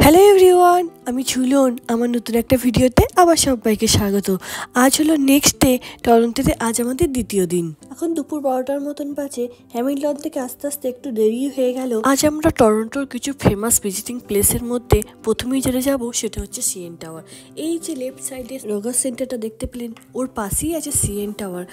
Hello everyone, আমি ঝুলন। আমার নতুন একটা ভিডিওতে আবার সবাইকে স্বাগত। আজ হলো নেক্সট ডে টরন্টোতে। আজ আমাদের দ্বিতীয় দিন। এখন দুপুর 12টার মতন বাজে। হ্যামিল্টন থেকে আস্তে আস্তে একটু দেরি হয়ে গেল। আজ আমরা টরন্টোর কিছু ফেমাস ভিজিটিং প্লেসের মধ্যে প্রথমেই যেটা যাব সেটা হচ্ছে সিএন টাওয়ার। এই যে লেফট সাইডে রগার সেন্টারটা দেখতে পেলেন, ওর পাশেই আছে সিএন টাওয়ার।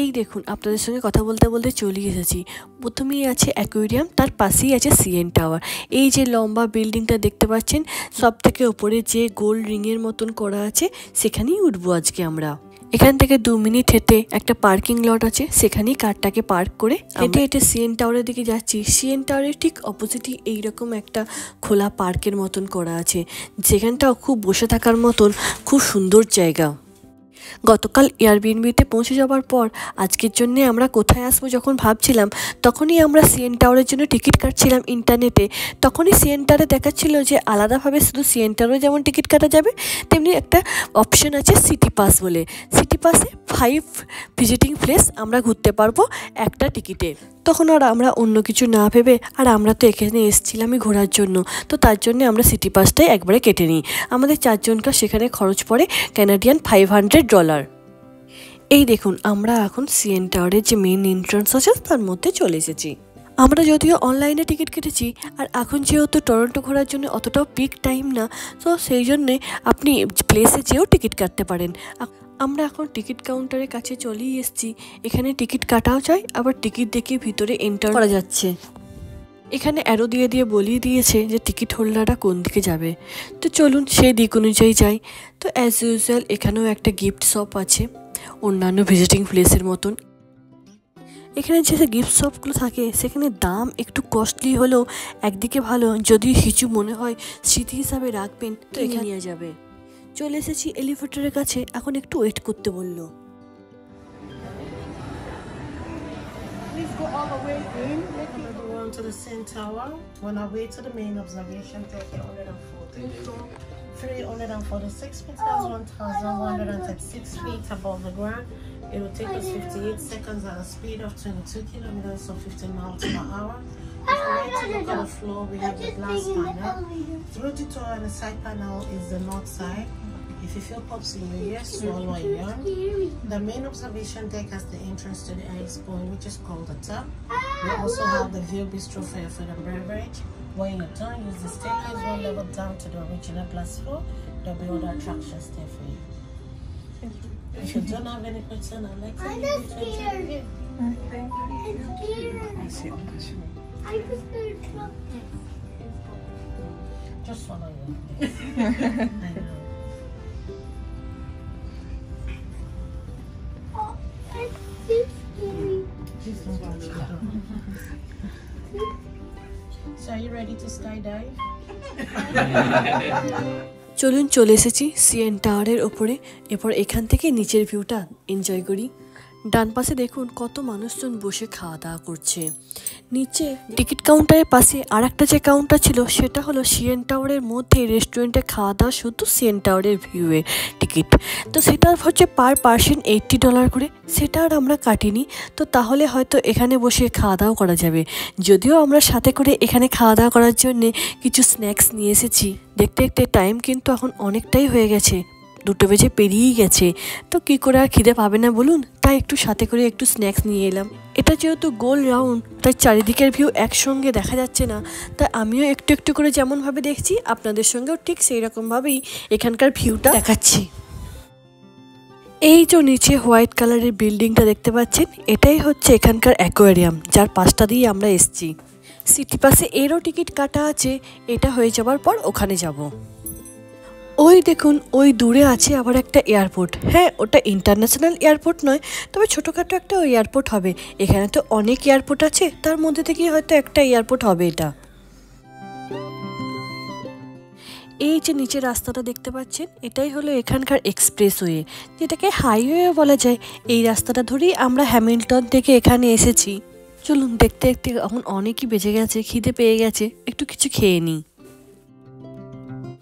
এই দেখুন, আপনাদের সঙ্গে কথা বলতে বলতে চলে এসেছি। প্রথমেই আছে অ্যাকোয়ারিয়াম, তার পাশেই আছে সিএন টাওয়ার। এই যে লম্বা বিল্ডিংটা দেখতে পাচ্ছেন, সব থেকে ওপরে যে গোল রিংয়ের মতন করা আছে, সেখানেই উঠবো আজকে আমরা। এখান থেকে 2 মিনিট হেঁটে একটা পার্কিং লট আছে, সেখানেই কারটাকে পার্ক করে হেঁটে হেঁটে সিএন টাওয়ারের দিকে যাচ্ছি। সিএন টাওয়ারের ঠিক অপোজিটই এইরকম একটা খোলা পার্কের মতন করা আছে, যেখানটাও খুব বসে থাকার মতন খুব সুন্দর জায়গা। গতকাল এয়ারবিএনবিতে পৌঁছে যাওয়ার পর আজকের জন্য আমরা কোথায় আসবো যখন ভাবছিলাম, তখনই আমরা সিএন টাওয়ারের জন্য টিকিট কাটছিলাম ইন্টারনেটে। তখনই সিএন টাওয়ারে দেখাচ্ছিল যে আলাদাভাবে শুধু সিএন টাওয়ারে যেমন টিকিট কাটা যাবে, তেমনি একটা অপশন আছে সিটি পাস বলে। সিটি পাসে 5 ভিজিটিং প্লেস আমরা ঘুরতে পারবো একটা টিকিটে। তখন আর আমরা অন্য কিছু না ভেবে, আর আমরা তো এখানে এসেছিলামই ঘোরার জন্য, তো তার জন্য আমরা সিটি পাসটাই একবারে কেটে নিই। আমাদের 4 জনকার সেখানে খরচ পড়ে কানাডিয়ান $500। এই দেখুন, আমরা এখন সিএন টাওয়ারের যে মেন এন্ট্রান্স আছে তার মধ্যে চলে এসেছি। আমরা যদিও অনলাইনে টিকিট কেটেছি, আর এখন যেহেতু টরন্টো ঘোরার জন্য অতটাও পিক টাইম না, তো সেই জন্যে আপনি প্লেসে যেও টিকিট কাটতে পারেন। আমরা এখন টিকিট কাউন্টারের কাছে চলেই এসেছি। এখানে টিকিট কাটাও যায়, আবার টিকিট দেখিয়ে ভিতরে এন্টার করা যাচ্ছে। এখানে অ্যারো দিয়ে দিয়ে বলিয়ে দিয়েছে যে টিকিট হোল্ডাররা কোন দিকে যাবে, তো চলুন সেই দিক অনুযায়ী যাই। তো অ্যাজ ইউজুয়াল এখানেও একটা গিফট শপ আছে, অন্যান্য ভিজিটিং প্লেসের মতন। এখানে যে গিফট শপগুলো থাকে সেখানে দাম একটু কস্টলি হলেও একদিকে ভালো, যদি কিছু মনে হয় স্মৃতি হিসাবে রাখবেন তো এখানে নিয়ে যাবে। চলে এসেছি এলিভেটরের কাছে, এখন একটু ওয়েট করতে বললো। Go all the way in. We're going to the CN Tower. On our way to the main observation deck, 346 meters, 1,136 feet above the ground. It will take us 58 seconds at a speed of 22 kilometers, so 15 miles per hour. If we like to look at the floor, we have the glass panel. Through the door and the side panel is the north side. If you feel pops in your ears, swallow a yarn. The main observation deck has the entrance to the ice point, which is called the top. We also have the view bistro for your food and beverage. When you're done, use the staircase 1 level down to the original glass floor. There'll be other attractions there for you. If you don't have any question, I'd like to leave you to enjoy the view. Just swallow your I know. So are you ready to skydive? চলুন, চলে এসেছি CN টাওয়ারের ওপরে। এরপর এখান থেকে নিচের ভিউটা এনজয় করি। ডান পাশে দেখুন কত মানুষজন বসে খাওয়া দাওয়া করছে। নিচে টিকিট কাউন্টারের পাশে আর একটা যে কাউন্টার ছিল, সেটা হলো সিএন টাওয়ারের মধ্যে রেস্টুরেন্টে খাওয়া দাওয়া, শুধু সিএন টাওয়ারের ভিউয়ের টিকিট। তো সেটা হচ্ছে পার পার্সন $80 করে। সেটা আর আমরা কাটিনি, তো তাহলে হয়তো এখানে বসে খাওয়া দাওয়া করা যাবে। যদিও আমরা সাথে করে এখানে খাওয়া দাওয়া করার জন্যে কিছু স্ন্যাক্স নিয়ে এসেছি। দেখতে দেখতে টাইম কিন্তু এখন অনেকটাই হয়ে গেছে, 2টো বেজে পেরিয়েই গেছে। তো কী করে আর খিদে পাবে না বলুন, তাই একটু সাথে করে একটু স্ন্যাক্স নিয়ে এলাম। এটা যেহেতু গোল রাউন্ড, তাই চারিদিকের ভিউ একসঙ্গে দেখা যাচ্ছে না, তাই আমিও একটু একটু করে যেমনভাবে দেখছি, আপনাদের সঙ্গেও ঠিক সেই রকমভাবেই এখানকার ভিউটা দেখাচ্ছি। এই যে নিচে হোয়াইট কালারের বিল্ডিংটা দেখতে পাচ্ছেন, এটাই হচ্ছে এখানকার অ্যাকোয়ারিয়াম, যার পাশটা দিয়ে আমরা এসেছি। সিটি পাসে এরও টিকিট কাটা আছে, এটা হয়ে যাওয়ার পর ওখানে যাব। ওই দেখুন, ওই দূরে আছে আবার একটা এয়ারপোর্ট। হ্যাঁ, ওটা ইন্টারন্যাশনাল এয়ারপোর্ট নয়, তবে ছোটোখাটো একটা এয়ারপোর্ট হবে। এখানে তো অনেক এয়ারপোর্ট আছে, তার মধ্যে থেকে হয়তো একটা এয়ারপোর্ট হবে এটা। এই যে নিচে রাস্তাটা দেখতে পাচ্ছেন, এটাই হলো এখানকার এক্সপ্রেসওয়ে, যেটাকে হাইওয়ে বলা যায়। এই রাস্তাটা ধরেই আমরা হ্যামিল্টন থেকে এখানে এসেছি। চলুন, দেখতে দেখতে এখন অনেকই বেজে গেছে, খিদে পেয়ে গেছে, একটু কিছু খেয়ে নিই।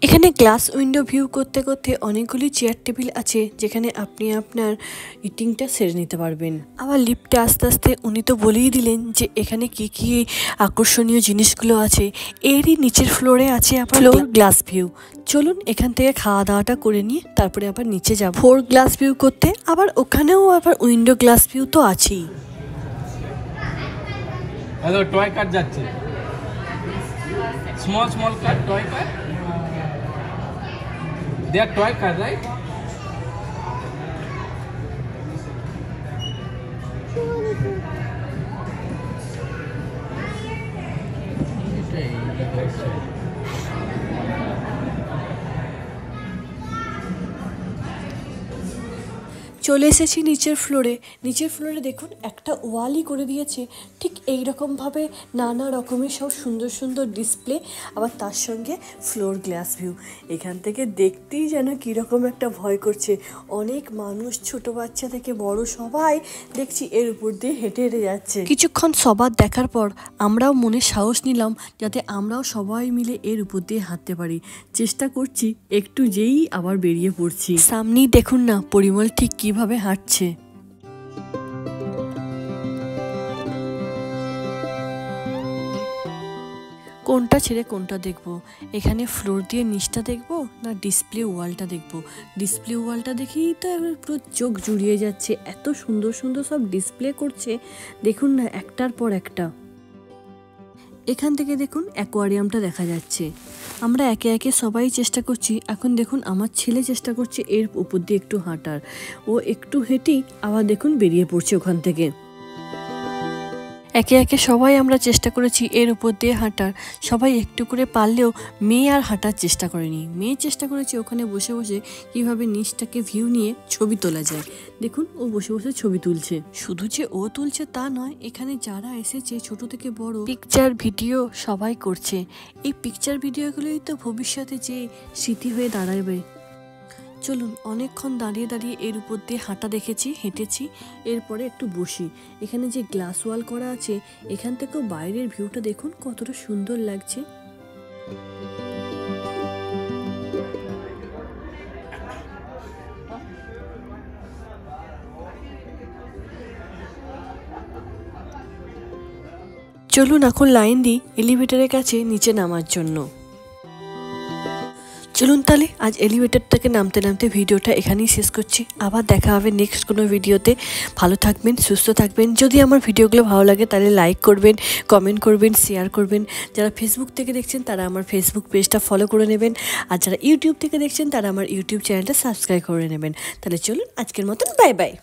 এখানে গ্লাস উইন্ডো ভিউ করতে করতে অনেকগুলি চেয়ার টেবিল আছে, যেখানে আপনি আপনার ইটিংটা সেরে নিতে পারবেন। আবার লিফটে আস্তে আস্তে উনি তো বলেই দিলেন যে এখানে কি কি আকর্ষণীয় জিনিসগুলো আছে। এরই নিচের ফ্লোরে আছে আবার ফ্লোর গ্লাস ভিউ। চলুন এখান থেকে খাওয়া দাওয়াটা করে নিয়ে তারপরে আবার নিচে যাব 4 গ্লাস ভিউ করতে। আবার ওখানেও আবার উইন্ডো গ্লাস ভিউ তো আছেই। হ্যালো, টয় কার যাচ্ছে, small car, toy car. They are toy car, right? চলে এসেছি নিচের ফ্লোরে। নিচের ফ্লোরে দেখুন একটা ওয়ালই করে দিয়েছে ঠিক এই রকমভাবে, নানা রকমের সব সুন্দর সুন্দর ডিসপ্লে, আবার তার সঙ্গে ফ্লোর গ্লাস ভিউ। এখান থেকে দেখতেই যেন কীরকম একটা ভয় করছে। অনেক মানুষ, ছোট বাচ্চা থেকে বড় সবাই দেখছি এর উপর দিয়ে হেঁটে হেঁটে যাচ্ছে। কিছুক্ষণ সবার দেখার পর আমরাও মনে সাহস নিলাম যাতে আমরাও সবাই মিলে এর উপর দিয়ে হাঁটতে পারি। চেষ্টা করছি, একটু যেই আবার বেরিয়ে পড়ছি। সামনেই দেখুন না পরিমল ঠিক কিভাবে হাঁটছে। কোনটা ছেড়ে কোনটা দেখবো? এখানে ফ্লোর দিয়ে নিচটা দেখবো না ডিসপ্লে ওয়ালটা দেখবো? ডিসপ্লে ওয়ালটা দেখেই তো পুরো চোখ জুড়িয়ে যাচ্ছে, এত সুন্দর সুন্দর সব ডিসপ্লে করছে দেখুন না একটার পর একটা। এখান থেকে দেখুন অ্যাকোয়ারিয়ামটা দেখা যাচ্ছে। আমরা একে একে সবাই চেষ্টা করছি। এখন দেখুন আমার ছেলে চেষ্টা করছে এর উপর দিয়ে একটু হাঁটার। ও একটু হেঁটেই আবার দেখুন বেরিয়ে পড়ছে ওখান থেকে। একে একে সবাই আমরা চেষ্টা করেছি এর উপর দিয়ে হাঁটার। সবাই একটু করে পারলেও মেয়ে আর হাঁটার চেষ্টা করেনি। মেয়ে চেষ্টা করেছে ওখানে বসে বসে কীভাবে নিচটাকে ভিউ নিয়ে ছবি তোলা যায়। দেখুন ও বসে বসে ছবি তুলছে। শুধু যে ও তুলছে তা নয়, এখানে যারা এসেছে ছোট থেকে বড় পিকচার ভিডিও সবাই করছে। এই পিকচার ভিডিওগুলোই তো ভবিষ্যতে যে স্মৃতি হয়ে দাঁড়াবে। চলুন অনেকক্ষণ দাঁড়িয়ে দাঁড়িয়ে এর উপর দিয়ে হাঁটা দেখেছি, হেঁটেছি। এরপরে একটু বসি। এখানে যে গ্লাস ওয়াল করা আছে, এখান থেকেও বাইরের ভিউটা দেখুন কতটা সুন্দর লাগছে। চলুন এখন লাইন দিই এলিভেটরের কাছে নিচে নামার জন্য। চলুন তাহলে আজ এলিভেটর থেকে নামতে নামতে ভিডিওটা এখানেই শেষ করছি। আবার দেখা হবে নেক্সট কোনো ভিডিওতে। ভালো থাকবেন, সুস্থ থাকবেন। যদি আমার ভিডিওগুলো ভালো লাগে তাহলে লাইক করবেন, কমেন্ট করবেন, শেয়ার করবেন। যারা ফেসবুক থেকে দেখছেন তারা আমার ফেসবুক পেজটা ফলো করে নেবেন। আর যারা ইউটিউব থেকে দেখছেন তারা আমার ইউটিউব চ্যানেলটা সাবস্ক্রাইব করে নেবেন। তাহলে চলুন আজকের মতন বাই বাই।